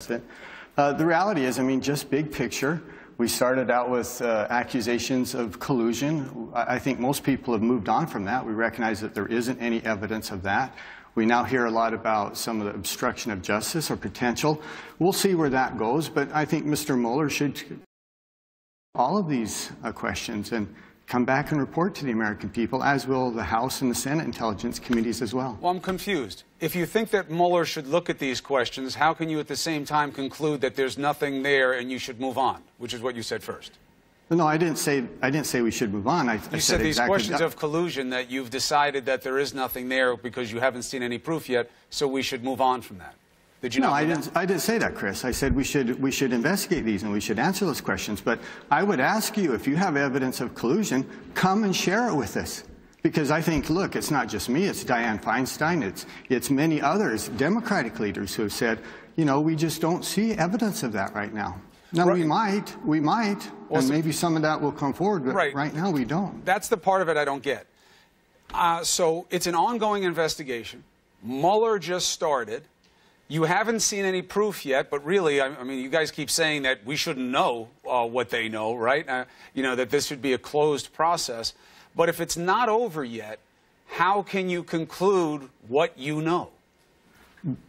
The reality is, I mean, just big picture, we started out with accusations of collusion. I think most people have moved on from that. We recognize that there isn't any evidence of that. We now hear a lot about some of the obstruction of justice or potential. We'll see where that goes, but I think Mr. Mueller should all of these questions and come back and report to the American people, as will the House and the Senate Intelligence Committees as well. Well, I'm confused. If you think that Mueller should look at these questions, how can you at the same time conclude that there's nothing there and you should move on, which is what you said first? No, I didn't say we should move on. You said these questions of collusion, that you've decided that there is nothing there because you haven't seen any proof yet, so we should move on from that. Did you No, I didn't say that, Chris. I said we should investigate these and we should answer those questions. But I would ask you, if you have evidence of collusion, come and share it with us. Because I think, look, it's not just me, it's Dianne Feinstein, it's many others, Democratic leaders, who have said, you know, we just don't see evidence of that right now. Now, we might, well, and maybe some of that will come forward, but right now we don't. That's the part of it I don't get. So it's an ongoing investigation. Mueller just started. You haven't seen any proof yet, but really, I mean, you guys keep saying that we shouldn't know what they know, right? You know, that this should be a closed process. But if it's not over yet, how can you conclude what you know?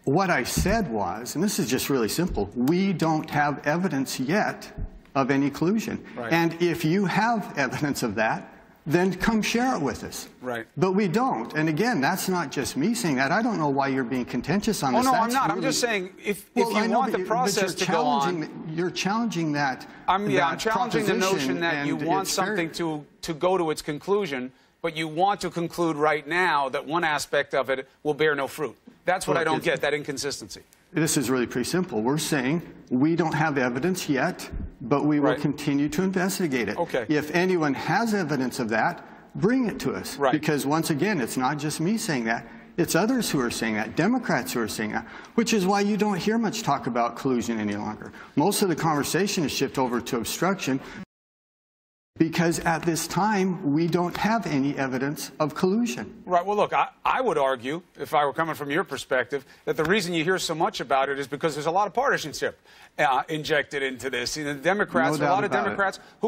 What I said was, and this is just really simple, we don't have evidence yet of any collusion. Right. And if you have evidence of that, then come share it with us. Right. But we don't. And again, that's not just me saying that. I don't know why you're being contentious on this. Oh, no, that's I'm not. really... I'm just saying, if you want the process to go on... You're challenging that I'm challenging the notion that you want something to go to its conclusion, but you want to conclude right now that one aspect of it will bear no fruit. That's what I don't get, that inconsistency. This is really pretty simple. We're saying we don't have evidence yet, but we will continue to investigate it. Okay. If anyone has evidence of that, bring it to us. Right. Because once again, it's not just me saying that. It's others who are saying that, Democrats who are saying that, which is why you don't hear much talk about collusion any longer. Most of the conversation is shifted over to obstruction, because at this time, we don't have any evidence of collusion. Right. Well, look, I would argue, if I were coming from your perspective, that the reason you hear so much about it is because there's a lot of partisanship injected into this. You know, the Democrats, a lot of Democrats who